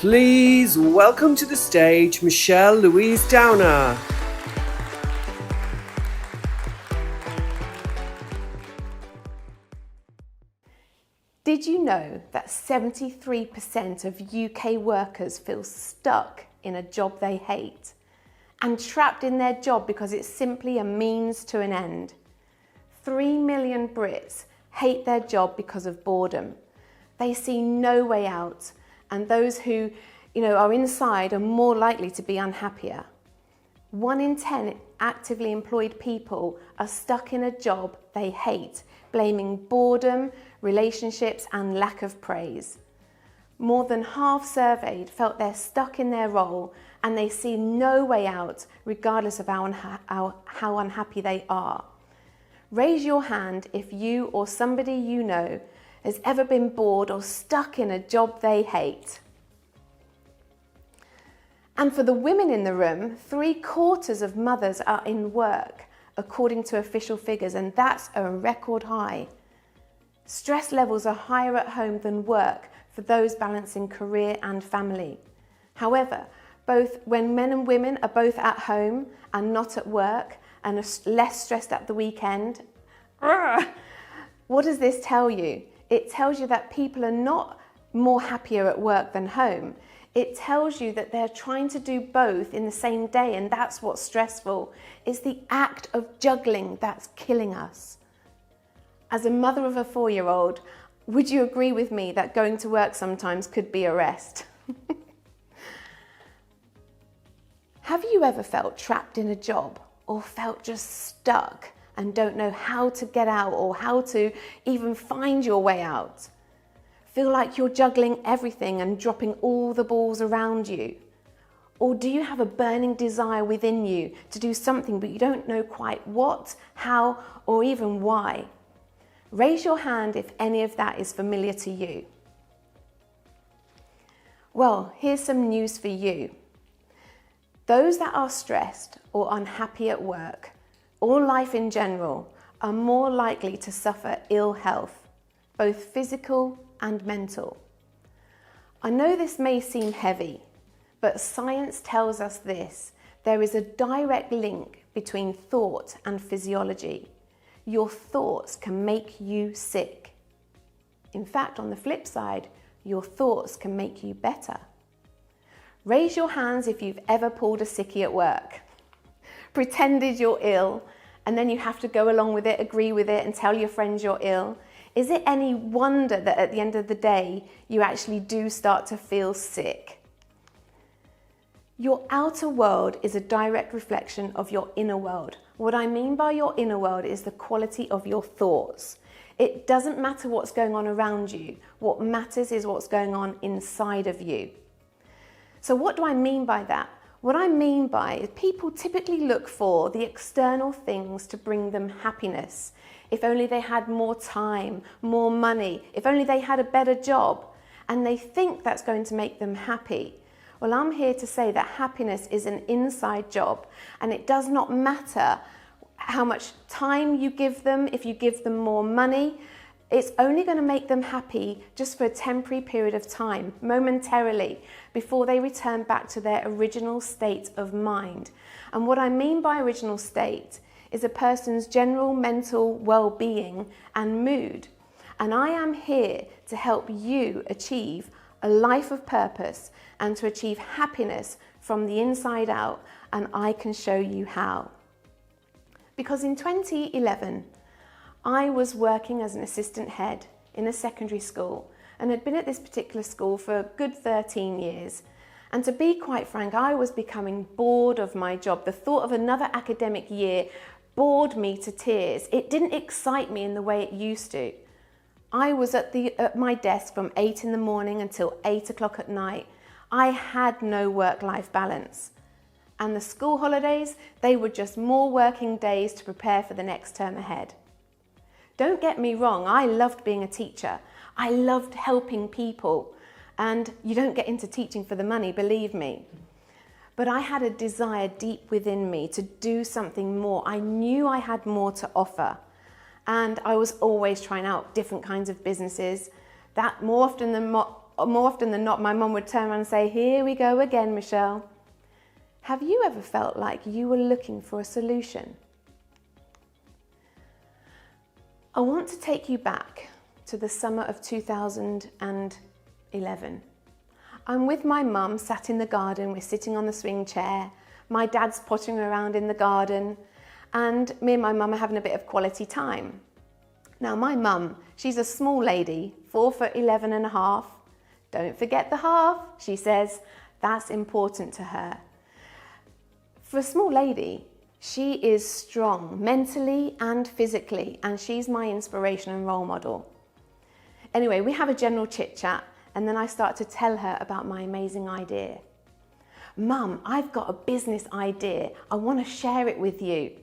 Please welcome to the stage Michelle Louise Downer. Did you know that 73% of UK workers feel stuck in a job they hate and trapped in their job because it's simply a means to an end? 3 million Brits hate their job because of boredom. They see no way out, and those who, are inside are more likely to be unhappier. 1 in 10 actively employed people are stuck in a job they hate, blaming boredom, relationships, and lack of praise. More than half surveyed felt they're stuck in their role and they see no way out, regardless of how unhappy they are. Raise your hand if you or somebody you know has ever been bored or stuck in a job they hate. And for the women in the room, 3/4 of mothers are in work, according to official figures, and that's a record high. Stress levels are higher at home than work for those balancing career and family. However, both when men and women are both at home and not at work and are less stressed at the weekend, what does this tell you? It tells you that people are not more happier at work than home. It tells you that they're trying to do both in the same day, and that's what's stressful. It's the act of juggling that's killing us. As a mother of a 4-year-old, would you agree with me that going to work sometimes could be a rest? Have you ever felt trapped in a job or felt just stuck and don't know how to get out or how to even find your way out? Feel like you're juggling everything and dropping all the balls around you? Or do you have a burning desire within you to do something but you don't know quite what, how, or even why? Raise your hand if any of that is familiar to you. Well, here's some news for you. Those that are stressed or unhappy at work, or life in general, are more likely to suffer ill health, both physical and mental. I know this may seem heavy, but science tells us this: there is a direct link between thought and physiology. Your thoughts can make you sick. In fact, on the flip side, your thoughts can make you better. Raise your hands if you've ever pulled a sickie at work. Pretended you're ill, and then you have to go along with it, agree with it, and tell your friends you're ill. Is it any wonder that at the end of the day, you actually do start to feel sick? Your outer world is a direct reflection of your inner world. What I mean by your inner world is the quality of your thoughts. It doesn't matter what's going on around you. What matters is what's going on inside of you. So what do I mean by that? What I mean by is people typically look for the external things to bring them happiness. If only they had more time, more money, if only they had a better job, and they think that's going to make them happy. Well, I'm here to say that happiness is an inside job, and it does not matter how much time you give them. If you give them more money, it's only going to make them happy just for a temporary period of time, momentarily, before they return back to their original state of mind. And what I mean by original state is a person's general mental well-being and mood. And I am here to help you achieve a life of purpose and to achieve happiness from the inside out, and I can show you how. Because in 2011, I was working as an assistant head in a secondary school and had been at this particular school for a good 13 years. And to be quite frank, I was becoming bored of my job. The thought of another academic year bored me to tears. It didn't excite me in the way it used to. I was at my desk from 8 in the morning until 8 o'clock at night. I had no work-life balance. And the school holidays, they were just more working days to prepare for the next term ahead. Don't get me wrong, I loved being a teacher. I loved helping people. And you don't get into teaching for the money, believe me. But I had a desire deep within me to do something more. I knew I had more to offer. And I was always trying out different kinds of businesses. That more often than more often than not, my mum would turn around and say, "Here we go again, Michelle." Have you ever felt like you were looking for a solution? I want to take you back to the summer of 2011. I'm with my mum, sat in the garden, we're sitting on the swing chair, my dad's pottering around in the garden, and me and my mum are having a bit of quality time. Now my mum, she's a small lady, 4'11" and a half. Don't forget the half, she says. That's important to her. For a small lady, she is strong mentally and physically, and she's my inspiration and role model. Anyway, we have a general chit chat, and then I start to tell her about my amazing idea. "Mum, I've got a business idea. I want to share it with you."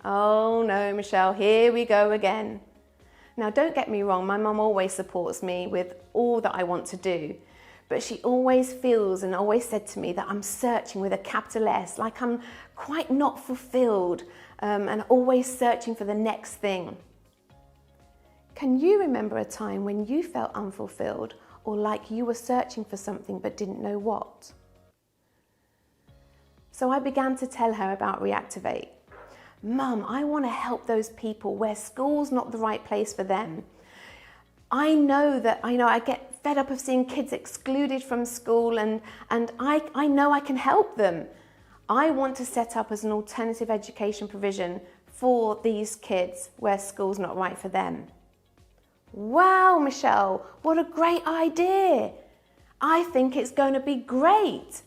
"Oh no, Michelle, here we go again." Now, don't get me wrong, my mum always supports me with all that I want to do, but she always feels and always said to me that I'm searching with a capital S, like I'm quite not fulfilled and always searching for the next thing. Can you remember a time when you felt unfulfilled or like you were searching for something but didn't know what? So I began to tell her about Reactiv8. "Mum, I want to help those people where school's not the right place for them. I know I get fed up of seeing kids excluded from school and I know I can help them. I want to set up as an alternative education provision for these kids where school's not right for them." "Wow, Michelle, what a great idea. I think it's going to be great."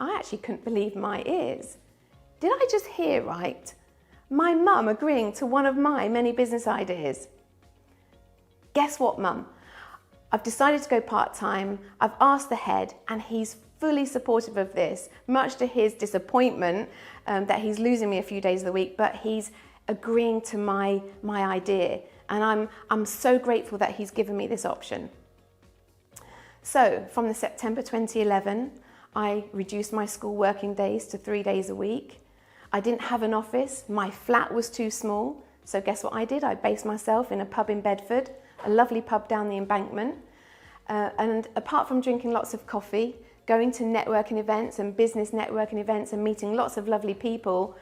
I actually couldn't believe my ears. Did I just hear right? My mum agreeing to one of my many business ideas. Guess what, Mum? I've decided to go part-time. I've asked the head and he's fully supportive of this, much to his disappointment that he's losing me a few days of the week, but he's agreeing to my idea. And I'm so grateful that he's given me this option. So from the September 2011, I reduced my school working days to 3 days a week. I didn't have an office. My flat was too small. So guess what I did? I based myself in a pub in Bedford, a lovely pub down the embankment. And apart from drinking lots of coffee, going to networking events and business networking events and meeting lots of lovely people,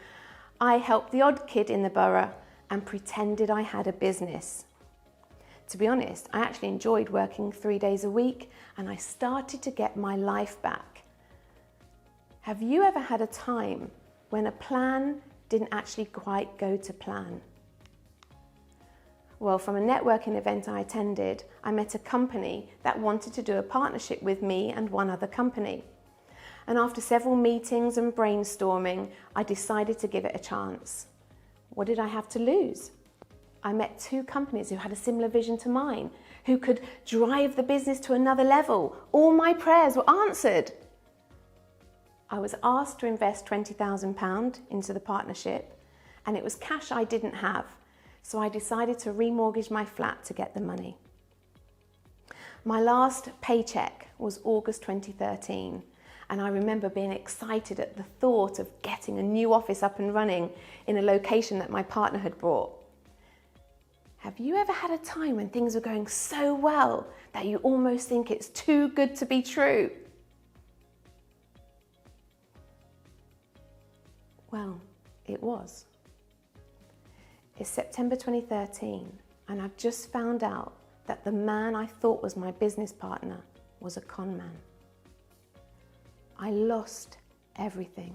I helped the odd kid in the borough and pretended I had a business. To be honest, I actually enjoyed working 3 days a week and I started to get my life back. Have you ever had a time when a plan didn't actually quite go to plan? Well, from a networking event I attended, I met a company that wanted to do a partnership with me and one other company. And after several meetings and brainstorming, I decided to give it a chance. What did I have to lose? I met 2 companies who had a similar vision to mine, who could drive the business to another level. All my prayers were answered. I was asked to invest £20,000 into the partnership, and it was cash I didn't have, so I decided to remortgage my flat to get the money. My last paycheck was August 2013, and I remember being excited at the thought of getting a new office up and running in a location that my partner had bought. Have you ever had a time when things were going so well that you almost think it's too good to be true? Well, it was. It's September 2013, and I've just found out that the man I thought was my business partner was a con man. I lost everything.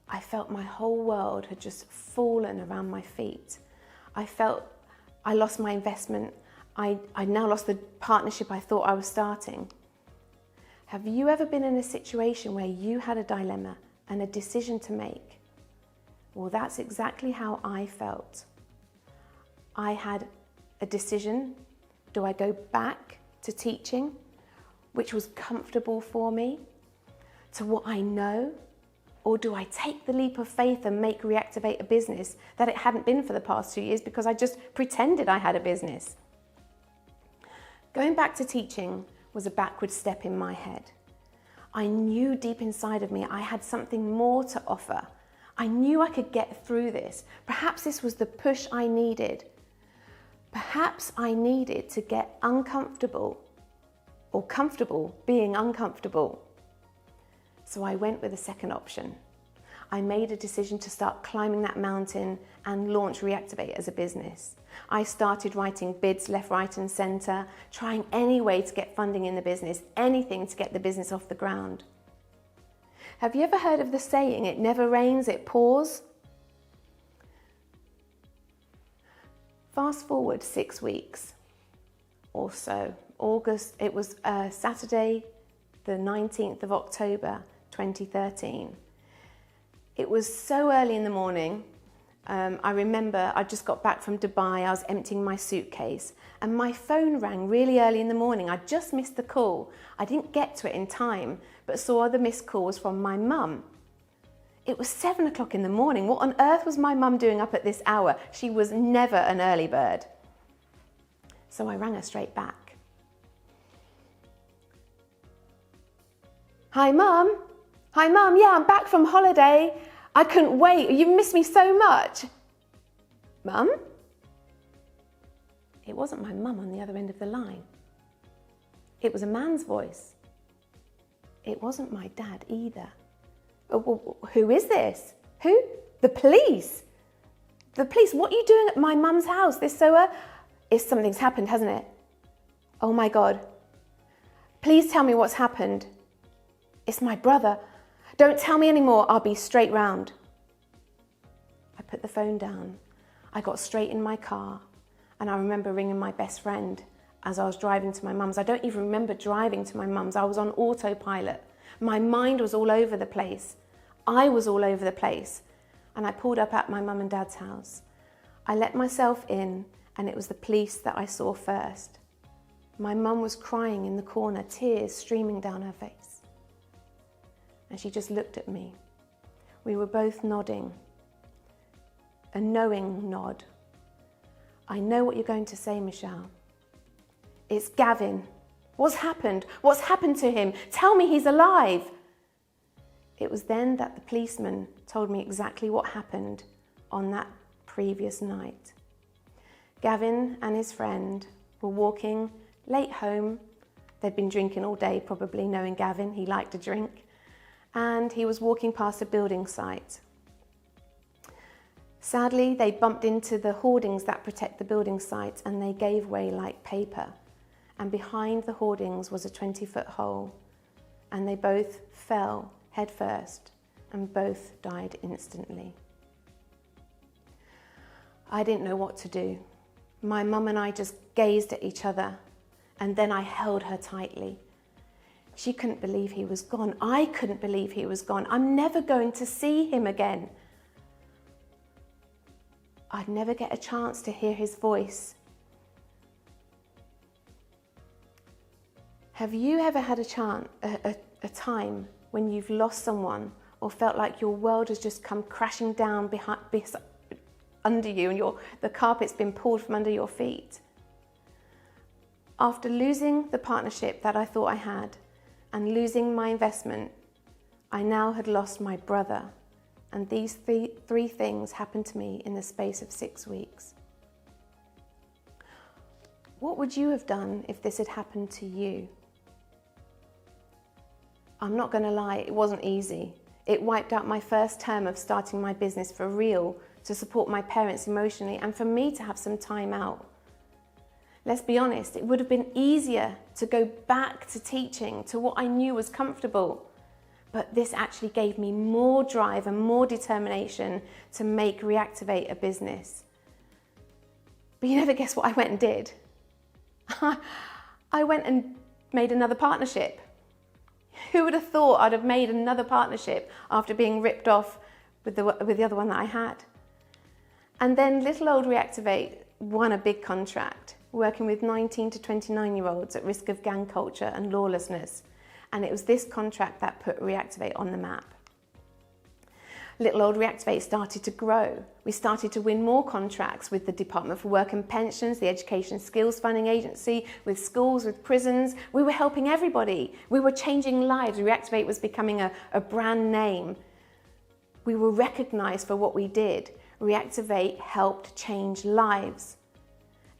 I felt my whole world had just fallen around my feet. I felt I lost my investment. I now lost the partnership I thought I was starting. Have you ever been in a situation where you had a dilemma and a decision to make? Well, that's exactly how I felt. I had a decision. Do I go back to teaching, which was comfortable for me, to what I know? Or do I take the leap of faith and make Reactiv8 a business that it hadn't been for the past 2 years because I just pretended I had a business? Going back to teaching was a backward step in my head. I knew deep inside of me I had something more to offer. I knew I could get through this. Perhaps this was the push I needed. Perhaps I needed to get uncomfortable or comfortable being uncomfortable. So I went with the second option. I made a decision to start climbing that mountain and launch Reactiv8 as a business. I started writing bids left, right and centre, trying any way to get funding in the business, anything to get the business off the ground. Have you ever heard of the saying, it never rains, it pours? Fast forward 6 weeks or so. It was Saturday, the 19th of October, 2013. It was so early in the morning. I remember I just got back from Dubai. I was emptying my suitcase and my phone rang really early in the morning. I just missed the call. I didn't get to it in time, but saw the missed call was from my mum. It was 7 o'clock in the morning. What on earth was my mum doing up at this hour? She was never an early bird. So I rang her straight back. Hi mum. Hi mum, yeah, I'm back from holiday. I couldn't wait, you've missed me so much. Mum? It wasn't my mum on the other end of the line. It was a man's voice. It wasn't my dad either. Who is this? Who? The police. The police, what are you doing at my mum's house this so early? Something's happened, hasn't it? Oh my God. Please tell me what's happened. It's my brother. Don't tell me anymore, I'll be straight round. I put the phone down. I got straight in my car and I remember ringing my best friend as I was driving to my mum's. I don't even remember driving to my mum's. I was on autopilot. My mind was all over the place. I was all over the place. And I pulled up at my mum and dad's house. I let myself in and it was the police that I saw first. My mum was crying in the corner, tears streaming down her face. And she just looked at me. We were both nodding. A knowing nod. I know what you're going to say, Michelle. It's Gavin. What's happened? What's happened to him? Tell me he's alive. It was then that the policeman told me exactly what happened on that previous night. Gavin and his friend were walking late home. They'd been drinking all day, probably, knowing Gavin. He liked to drink. And he was walking past a building site. Sadly, they bumped into the hoardings that protect the building site and they gave way like paper. And behind the hoardings was a 20-foot hole. And they both fell head first and both died instantly. I didn't know what to do. My mum and I just gazed at each other and then I held her tightly. She couldn't believe he was gone. I couldn't believe he was gone. I'm never going to see him again. I'd never get a chance to hear his voice. Have you ever had a time when you've lost someone or felt like your world has just come crashing down under you and the carpet's been pulled from under your feet? After losing the partnership that I thought I had, and losing my investment, I now had lost my brother. And these three things happened to me in the space of 6 weeks. What would you have done if this had happened to you? I'm not going to lie, it wasn't easy. It wiped out my first term of starting my business for real, to support my parents emotionally, and for me to have some time out. Let's be honest, it would have been easier to go back to teaching, to what I knew was comfortable. But this actually gave me more drive and more determination to make Reactiv8 a business. But you never guess what I went and did. I went and made another partnership. Who would have thought I'd have made another partnership after being ripped off with the other one that I had? And then little old Reactiv8 won a big contract, working with 19 to 29-year-olds at risk of gang culture and lawlessness. And it was this contract that put Reactiv8 on the map. Little old Reactiv8 started to grow. We started to win more contracts with the Department for Work and Pensions, the Education Skills Funding Agency, with schools, with prisons. We were helping everybody. We were changing lives. Reactiv8 was becoming a brand name. We were recognised for what we did. Reactiv8 helped change lives.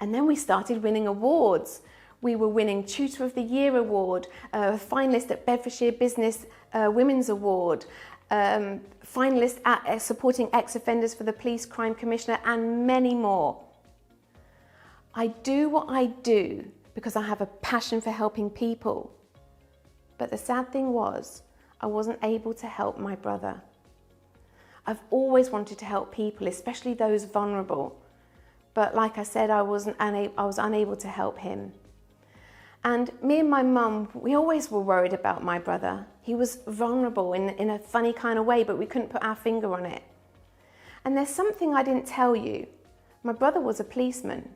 And then we started winning awards. We were winning Tutor of the Year award, finalist at Bedfordshire Business Women's Award, finalist at supporting ex-offenders for the Police Crime Commissioner, and many more. I do what I do because I have a passion for helping people. But the sad thing was, I wasn't able to help my brother. I've always wanted to help people, especially those vulnerable. But like I said, I was unable to help him. And me and my mum, we always were worried about my brother. He was vulnerable in a funny kind of way, but we couldn't put our finger on it. And there's something I didn't tell you. My brother was a policeman,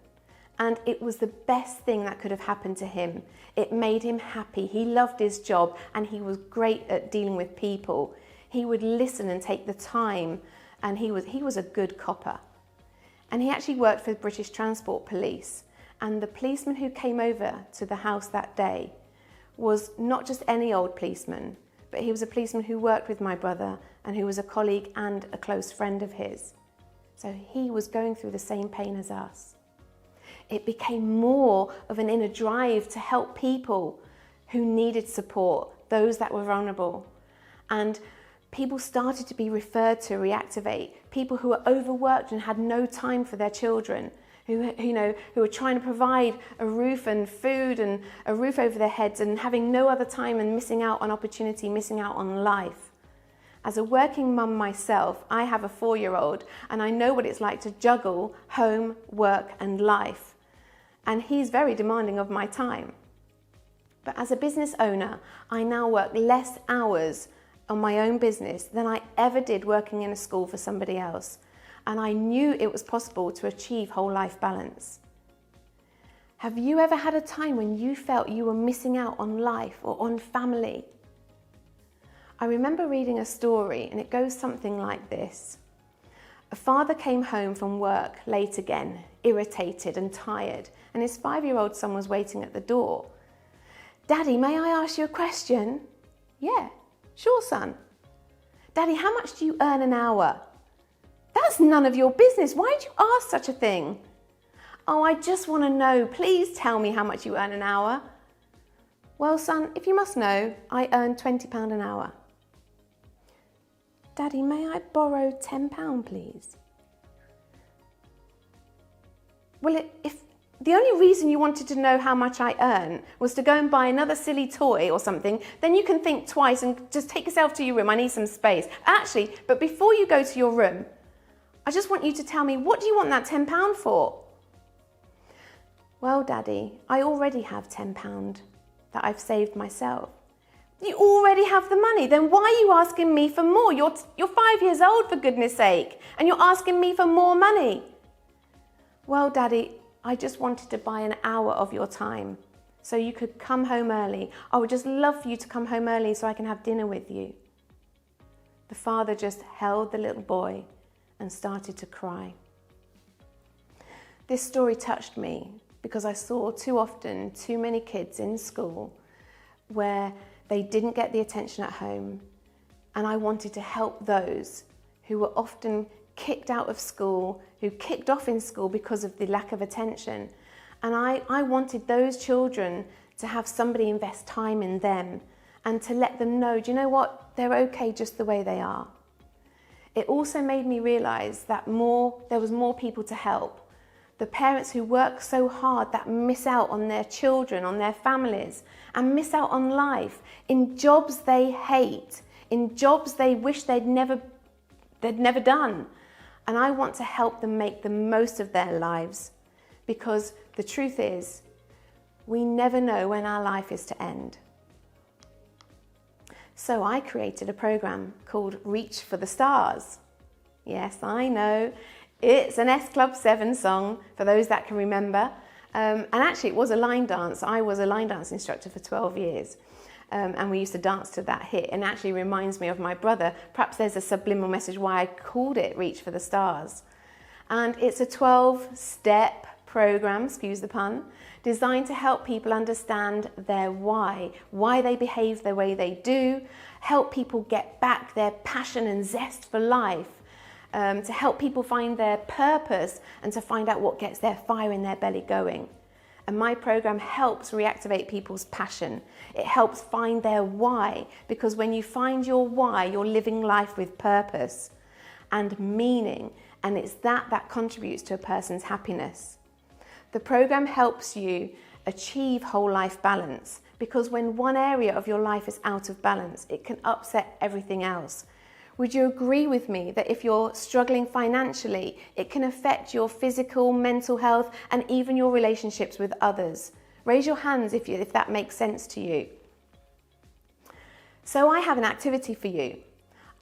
and it was the best thing that could have happened to him. It made him happy. He loved his job, and he was great at dealing with people. He would listen and take the time, and he was a good copper. And he actually worked for the British Transport Police. And the policeman who came over to the house that day was not just any old policeman, but he was a policeman who worked with my brother and who was a colleague and a close friend of his. So he was going through the same pain as us. It became more of an inner drive to help people who needed support, those that were vulnerable. And people started to be referred to Reactiv8, people who were overworked and had no time for their children, who were trying to provide a roof and food and a roof over their heads and having no other time and missing out on opportunity, missing out on life. As a working mum myself, I have a 4-year-old and I know what it's like to juggle home, work and life. And he's very demanding of my time. But as a business owner, I now work less hours on my own business than I ever did working in a school for somebody else. And I knew it was possible to achieve whole life balance. Have you ever had a time when you felt you were missing out on life or on family? I remember reading a story and it goes something like this. A father came home from work late again, irritated and tired, and his 5-year-old son was waiting at the door. "Daddy, may I ask you a question?" "Yeah, sure, son." "Daddy, how much do you earn an hour?" "That's none of your business. Why'd you ask such a thing?" "Oh, I just want to know. Please tell me how much you earn an hour." "Well, son, if you must know, I earn £20 an hour." "Daddy, may I borrow £10, please?" "Well, if the only reason you wanted to know how much I earn was to go and buy another silly toy or something, then you can think twice and just take yourself to your room. I need some space. Actually, but before you go to your room, I just want you to tell me, what do you want that £10 for?" "Well, Daddy, I already have £10 that I've saved myself." "You already have the money, then why are you asking me for more? You're 5 years old, for goodness sake, and you're asking me for more money." "Well, Daddy, I just wanted to buy an hour of your time so you could come home early. I would just love for you to come home early so I can have dinner with you." The father just held the little boy and started to cry. This story touched me because I saw too often too many kids in school where they didn't get the attention at home, and I wanted to help those who were often kicked out of school, who kicked off in school because of the lack of attention. And I wanted those children to have somebody invest time in them and to let them know, do you know what, they're okay just the way they are. It also made me realise that there was more people to help. The parents who work so hard that miss out on their children, on their families, and miss out on life in jobs they hate, in jobs they wish they'd never done. And I want to help them make the most of their lives, because the truth is, we never know when our life is to end. So I created a program called Reach for the Stars. Yes, I know, it's an S Club 7 song, for those that can remember. And actually it was a line dance. I was a line dance instructor for 12 years. And we used to dance to that hit, and actually reminds me of my brother. Perhaps there's a subliminal message why I called it Reach for the Stars. And it's a 12-step program, excuse the pun, designed to help people understand their why they behave the way they do, help people get back their passion and zest for life, to help people find their purpose and to find out what gets their fire in their belly going. And my program helps reactivate people's passion. It helps find their why, because when you find your why, you're living life with purpose and meaning, and it's that contributes to a person's happiness. The program helps you achieve whole life balance, because when one area of your life is out of balance, it can upset everything else. Would you agree with me that if you're struggling financially, it can affect your physical, mental health, and even your relationships with others? Raise your hands if that makes sense to you. So I have an activity for you.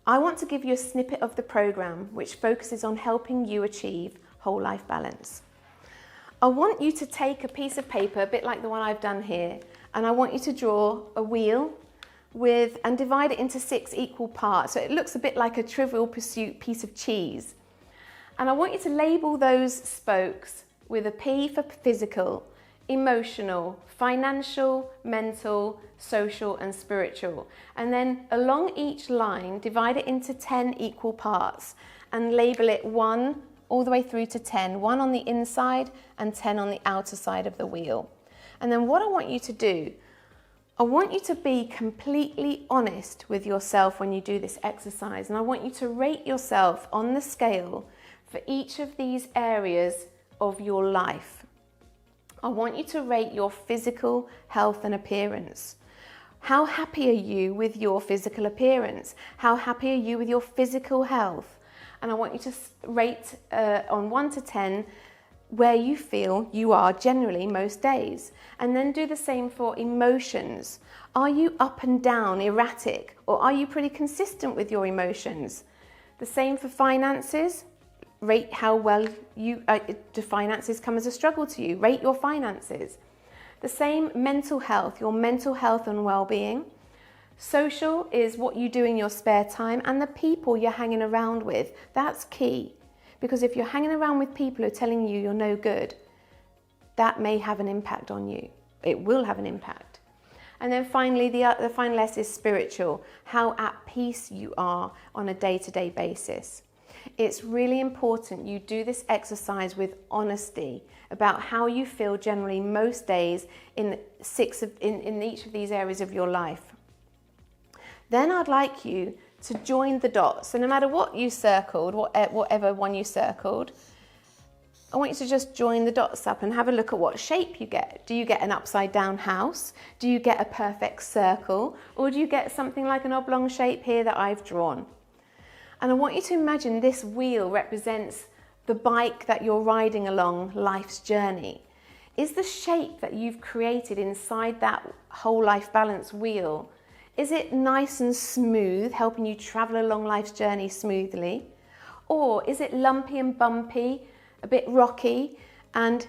I want to give you a snippet of the program which focuses on helping you achieve whole life balance. I want you to take a piece of paper, a bit like the one I've done here, and I want you to draw a wheel and divide it into 6 equal parts. So it looks a bit like a Trivial Pursuit piece of cheese. And I want you to label those spokes with a P for physical, emotional, financial, mental, social, and spiritual. And then along each line, divide it into 10 equal parts and label it 1 all the way through to 10, 1 on the inside and 10 on the outer side of the wheel. And then what I want you to do, I want you to be completely honest with yourself when you do this exercise, and I want you to rate yourself on the scale for each of these areas of your life. I want you to rate your physical health and appearance. How happy are you with your physical appearance? How happy are you with your physical health? And I want you to rate on 1 to 10 where you feel you are generally most days. And then do the same for emotions. Are you up and down, erratic, or are you pretty consistent with your emotions? The same for finances. Rate how well do finances come as a struggle to you. Rate your finances. The same mental health, your mental health and well-being. Social is what you do in your spare time and the people you're hanging around with. That's key. Because if you're hanging around with people who are telling you you're no good, that may have an impact on you. It will have an impact. And then finally, the final S is spiritual, how at peace you are on a day-to-day basis. It's really important you do this exercise with honesty about how you feel generally most days in each of these areas of your life. Then I'd like you to join the dots. So no matter what you circled, whatever one you circled, I want you to just join the dots up and have a look at what shape you get. Do you get an upside down house? Do you get a perfect circle? Or do you get something like an oblong shape here that I've drawn? And I want you to imagine this wheel represents the bike that you're riding along life's journey. Is the shape that you've created inside that whole life balance wheel, is it nice and smooth, helping you travel along life's journey smoothly? Or is it lumpy and bumpy, a bit rocky, and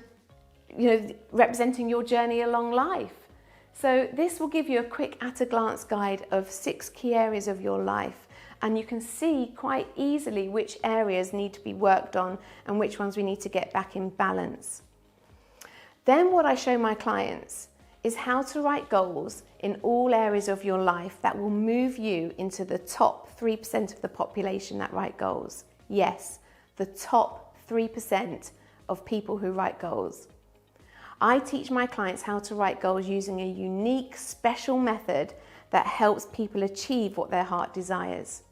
representing your journey along life? So this will give you a quick at-a-glance guide of 6 key areas of your life, and you can see quite easily which areas need to be worked on and which ones we need to get back in balance. Then what I show my clients is how to write goals in all areas of your life that will move you into the top 3% of the population that write goals. Yes, the top 3% of people who write goals. I teach my clients how to write goals using a unique, special method that helps people achieve what their heart desires.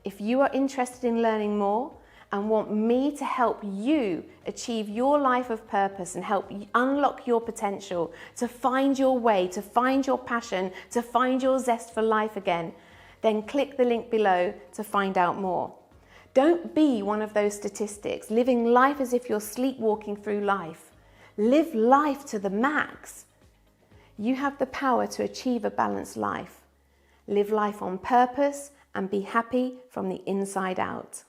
If you are interested in learning more and want me to help you achieve your life of purpose and help you unlock your potential, to find your way, to find your passion, to find your zest for life again, then click the link below to find out more. Don't be one of those statistics, living life as if you're sleepwalking through life. Live life to the max. You have the power to achieve a balanced life. Live life on purpose and be happy from the inside out.